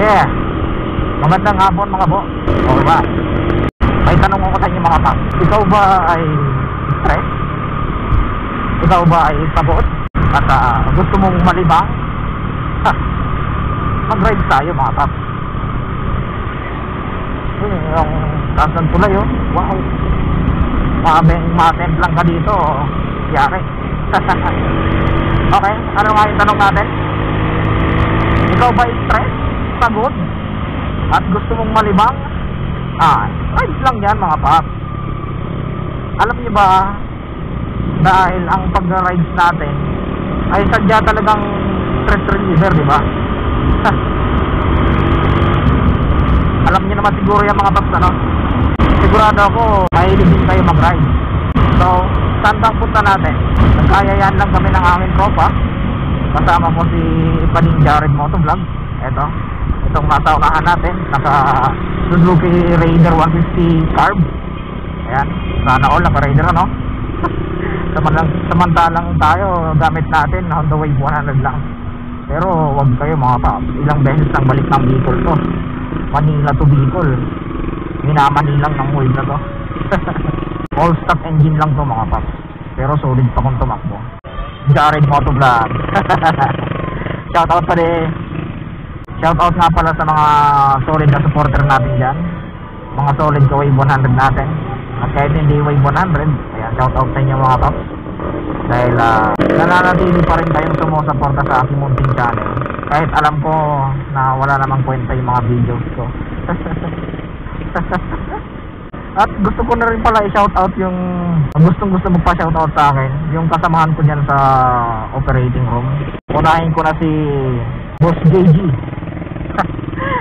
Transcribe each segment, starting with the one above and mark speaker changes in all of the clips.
Speaker 1: Yeah. Magandang hapon mga bo. Okay ba? May tanong ko sa inyo mga pap. Ikaw ba ay stress? Ikaw ba ay pagod? At gusto mong malibang? Mag-ride tayo mga pap. Yung tasan tulay oh. Wow. Matemp lang ka dito. Yari. Okay, ano nga yung tanong natin? Ikaw ba ay stress? Pagod? At gusto mong malibang? Ride lang yan mga pap. Alam niyo ba, dahil ang pag-rides natin ay sadya talagang stress reliever, di ba? Alam niyo naman siguro yung mga paps, ano? Sigurado ako, mahilig din kayo mag-ride. So, saan bang punta natin? Nagkayayaan lang kami ng aming tropa. Kasama ko si Paning Jared Motovlog. Itong nasa unahan natin, naka Suzuki Raider 150 carb. Ayan, sana all naka-Raider, ano? Samantalang tayo, gamit natin Honda Wave 100 lang. Pero wag kayo mga paps, ilang beses lang balik ng Bicol to. Manila to Bicol, minamanilang ng wave na to. All stock engine lang to mga paps, pero solid pa kung tumakbo. Jared Motovlog. Shoutout pa din. Shoutout nga pala sa mga solid na supporter natin dyan, mga solid ka Wave 100 natin. At kahit hindi Wave 100, ayan, shoutout sa inyo mga paps. Dahil nananatili pa rin kayong sumusuporta sa aking munting channel, kahit alam ko na wala namang kwenta yung mga videos ko. At gusto ko na rin pala i-shoutout yung gusto magpa-shoutout sa akin, yung kasamahan ko dyan sa operating room. Unahin ko na si Boss JG.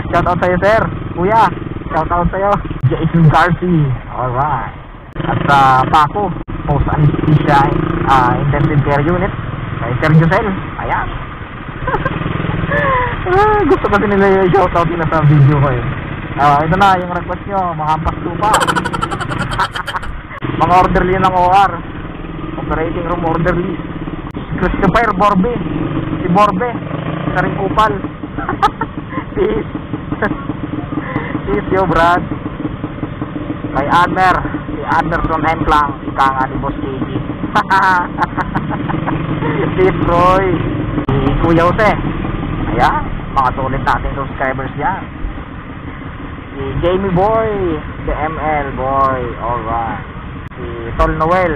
Speaker 1: Shoutout sa'yo sir, kuya. Shoutout sa'yo Jason Garcia. Alright. At sa Paco Post Anesthesia Intensive Care Unit, kay Sir Josel. Ayan. Gusto kasi nila yung shoutout nila sa video ko eh. Ito na yung request nyo, mga hampas lupa. Mga orderly ng OR, operating room orderly. Christopher Borbe, si Borbe sa ring upal. Peace. Peace yo Brad. Kay Admer, si Anderson M. Lang, ika nga ni Boss KG. Peace Roy, si Kuya Jose. Ayan, mga solid nating subscribers yan. Si Jamie Boy, si ML Boy, alright. Si Tol Noel,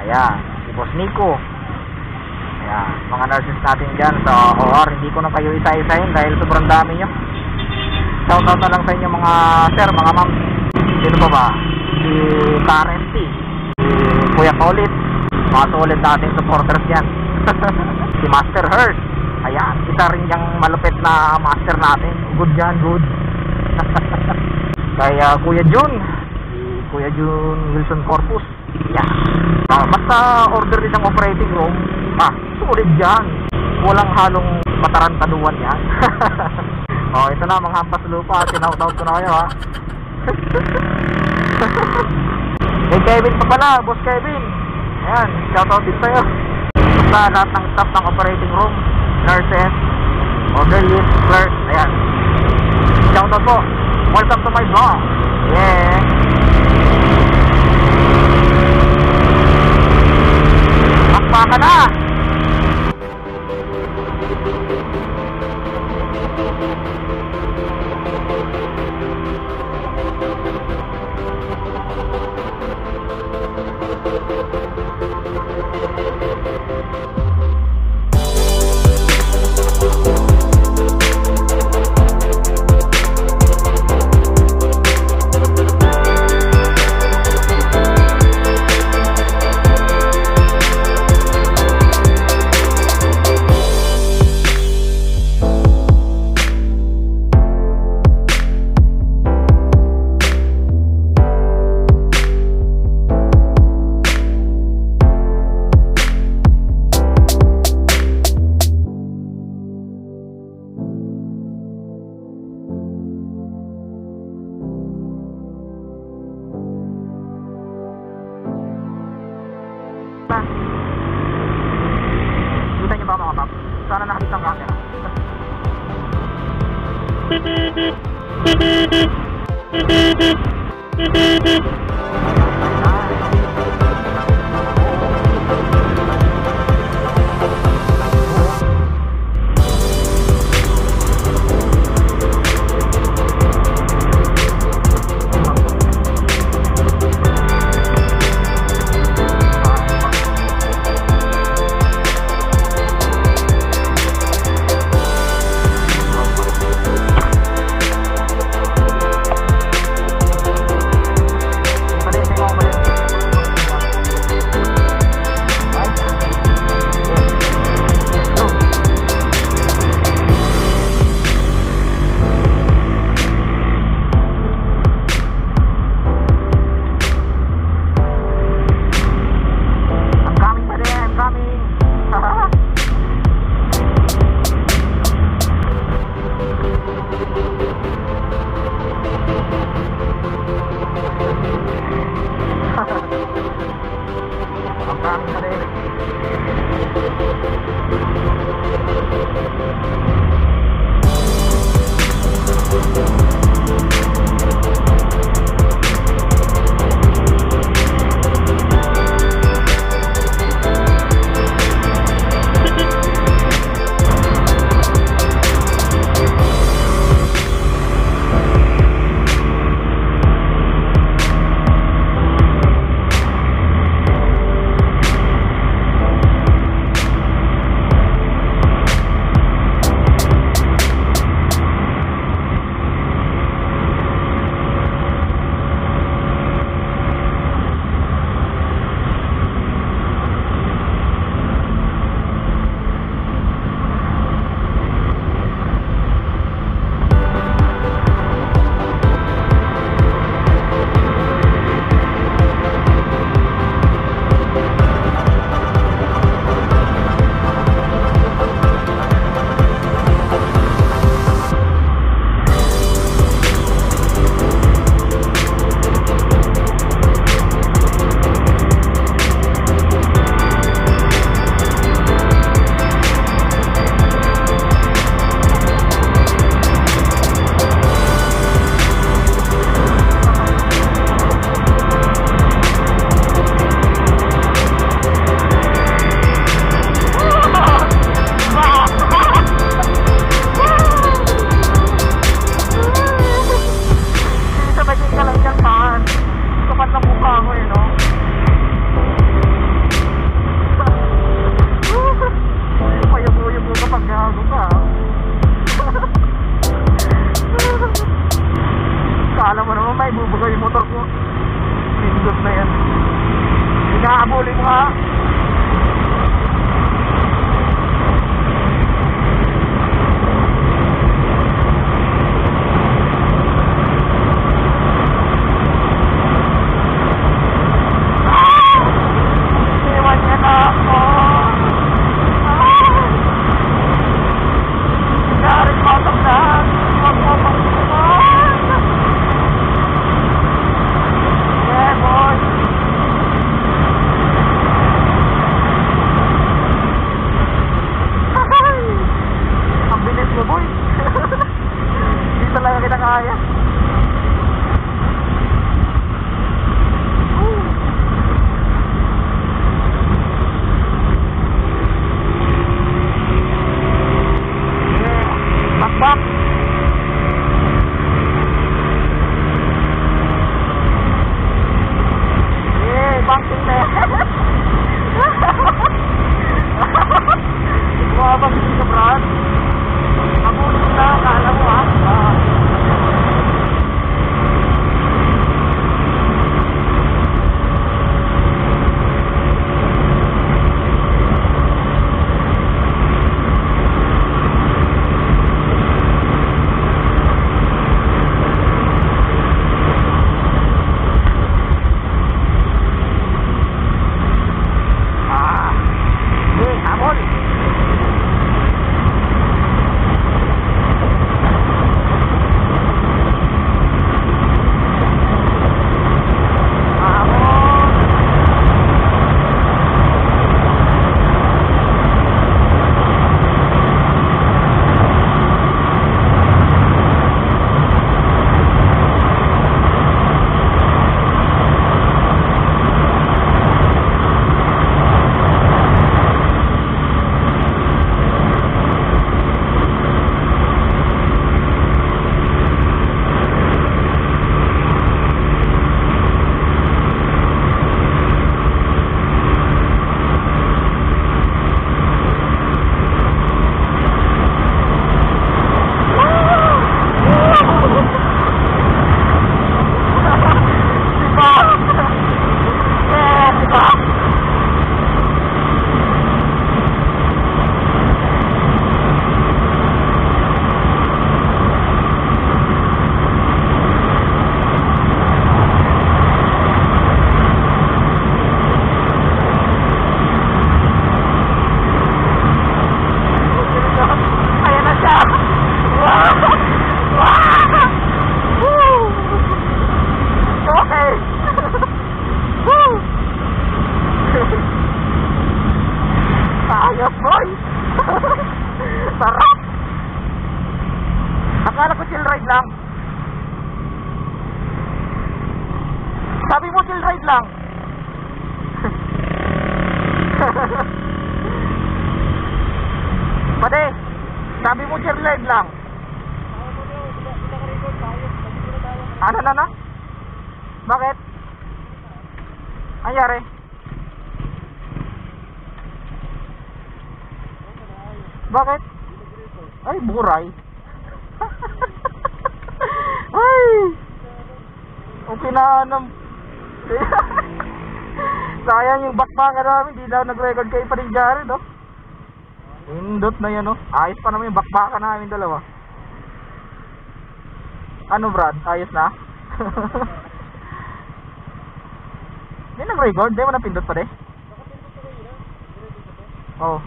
Speaker 1: ayan. Si Boss Nico, ayan. Mga nurses natin dyan sa OR. Hindi ko na kayo isa-isahin dahil sobrang dami nyo. Shoutout na lang sa inyo mga sir, mga ma'am. Sino ba ba? Si Karen T, si Kuya Colit, mga solid nating supporters yan. Si Master Hurst, ayan. Isa rin yung malupit na master natin. Good yan, good. Kaya Kuya Jun, si Kuya Jun Wilson Corpus, yeah. Basta order din ng operating room, solid yan, walang halong matarantaduan yan. Ito na mga hampas lupa, sinoutout ko na kayo ha. Hey Kevin pa pala, Boss Kevin, ayan, shoutout din sa'yo. Sa lahat ng staff ng operating room, nurses, orderlies, clerks, ayan, shoutout po. Welcome to my vlog. Yeah. Akpa ka na. Kita niyo ba mga paps? Sana nakakita ang camera. Kala mo naman may bubuga yung motor ko. Pindot na yan. Inaabulin mo ha. Iwan niya na ako. Garing motor na. Huwag mo pagkukuhan. Yeah, boy. Pade, sabi mo cheerlead lang. Ano na? Bakit? Anyari? Bakit? Ay, buray. Ay! Okay na sayang yung backpacker namin, di daw nag-record kayo pa rin Jared, no? Indot na yan, no? Ayos pa naman yung backpacker namin dalawa. Ano, Brad? Ayos na? Hindi nag-record? Di mo napindot pa, de? Oo.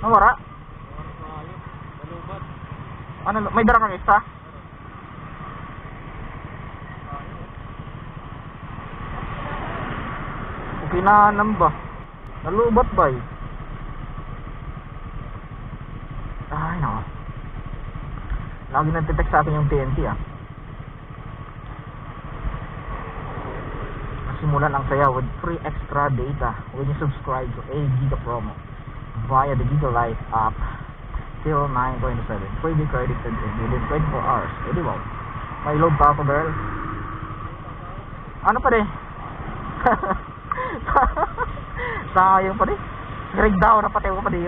Speaker 1: Wala? Ano, may dara kang extra? Pinanam ba? Nalubat ba eh? Ay nako. Lagi nagte-text sa akin yung TNT ah. Nasimulan ang saya with free extra data when you subscribe to a Giga promo via the Giga Life app till 9/27. Free credit and within 24 hours. Eh di ba? May load pa ako, girl. Ano pa rin? Sayang pa rin. Greg daw na pati ako pa rin.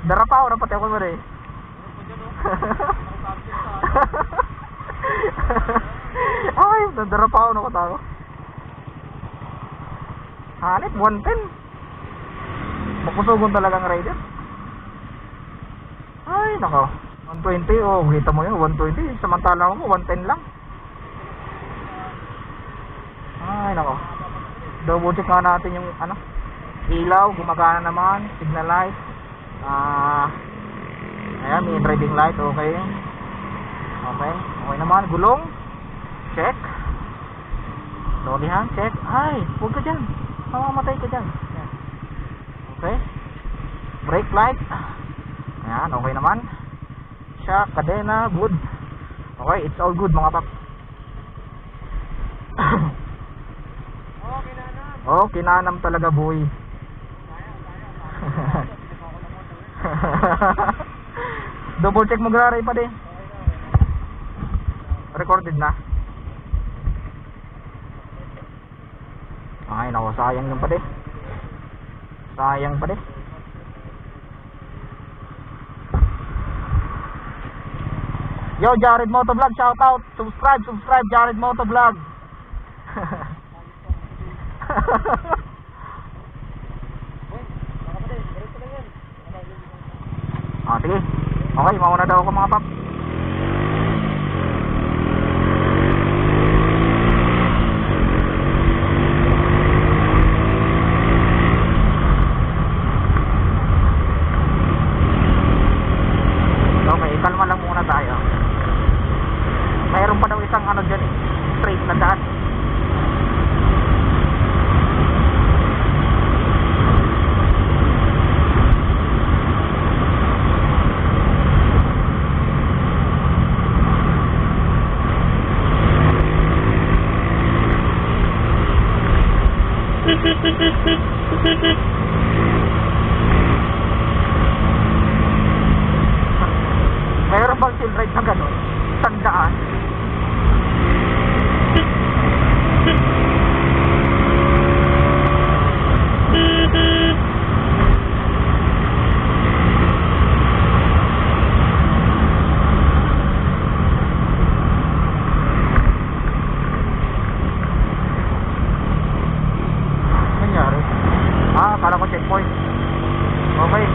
Speaker 1: Dara pa ako na pati ako pa rin. Ay, dara pa ako na katawa. Hanip, 110. Makusugon talagang rider. Ay, nako. 120, oh, kita mo yun, 120. Samantala mo, 110 lang. Ay, nako. Double check nga natin yung ano, ilaw, gumagana naman, signal light. Ayan, may driving light, okay. Okay naman, gulong. Check. Lolihan, check. Ay, huwag ka dyan. Mamamatay ka dyan. Okay. Brake light. Ayan, okay naman. Shock, kadena, good. Okay, it's all good mga pap. Oh, kinanam talaga boy. Double check mo graray pa din. Recorded na. Ay nako, sayang yung pa din. Sayang pa din. Yo, Jared Motovlog, shout out. Subscribe Jared Motovlog. Sige. Okay, mauna daw ako mga pap. Okay, kalma lang muna tayo. Mayroon pa daw isang ano dyan eh, straight na daan. Mayroon bang chill ride na gano'n? Tandaan. Nangyari? Akala ko checkpoint. Okay.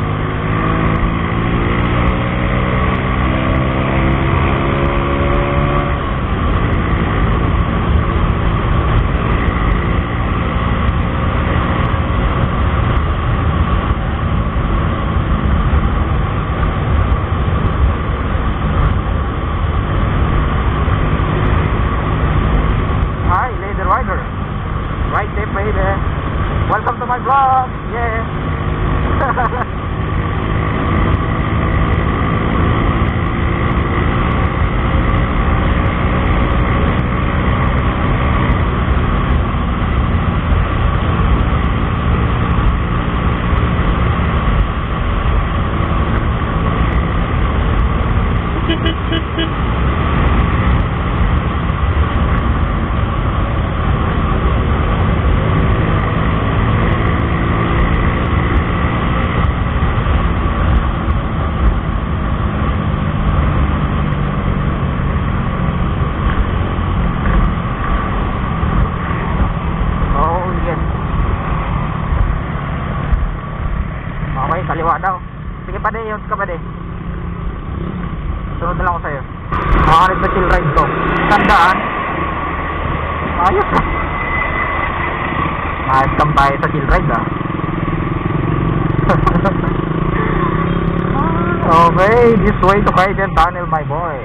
Speaker 1: Right there, baby. Welcome to my vlog. Yeah. kaliwa daw. Sige pa de, yun ka pa de. Sunod na lang ako sa'yo. Makakanip na chill ride to. Tandaan. Ayos ah. Nakascam tayo sa chill ride ah. Okay, this way to Kaiden Tunnel, my boy.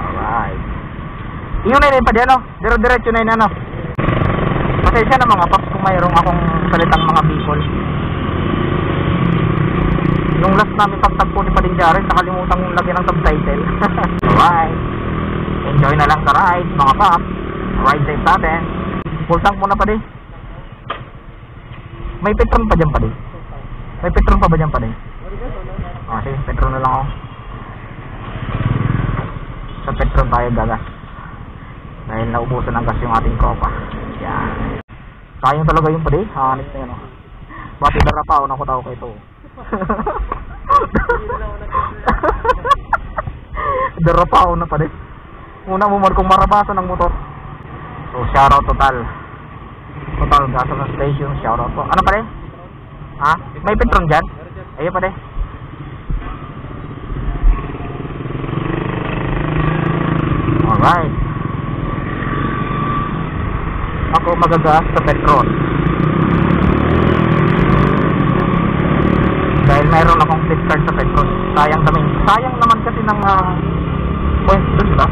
Speaker 1: Alright. Iyon na yun pa di ano? Dire-diretso na yun ano? Pasensya na mga paps kung mayroong akong salitang mga Bicol. Yung last namin pagtagpo ni Pading Jaren, nakalimutan kong lagyan ng subtitle. Alright. Enjoy na lang sa ride, mga paps. Ride safe natin. Full tank muna pa di. May petron pa dyan pa di. May petron pa ba dyan pa di? Sige, petron na lang ako. Sa petron tayo gagas. Dahil naubusan ang gas yung ating tropa. Yan. Sayang talaga yung pa di. Hanip na yun. Bati darapaw na ko tao kayo ito. Darapaw na pa di. Una mo man kung marabasan ng motor. So shoutout total gasoline station. Shoutout po. Ano pa di? Ha? May petron dyan? Ayun pa di. Alright. Ako magagas sa petron. Dahil mayroon akong flip card sa petron. Sayang naman kasi ng points doon, diba?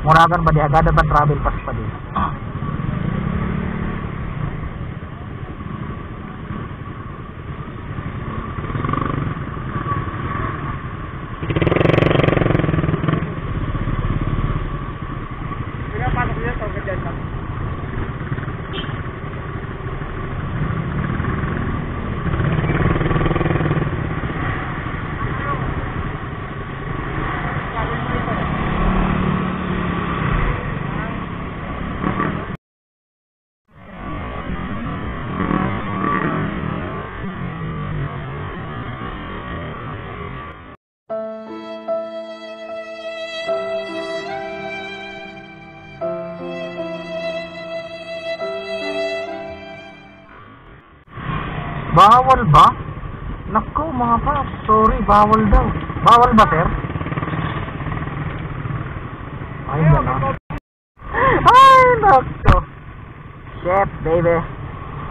Speaker 1: Muragan ba di agad ba travel pass pa din?
Speaker 2: Pinapasok niya ito, ganyan lang.
Speaker 1: Bawal ba? Naku mga paps, sorry, bawal daw. Bawal ba sir? Ay gano'n. Ay naku. Shit baby.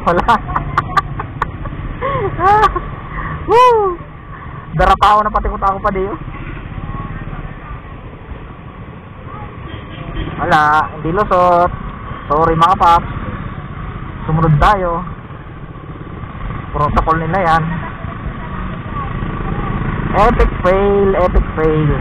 Speaker 1: Wala. Woo! Darapaw na pati ko pa diyo. Wala, hindi lusot. Sorry mga paps. Sumunod tayo. Protocol nila yan. Epic fail, epic fail.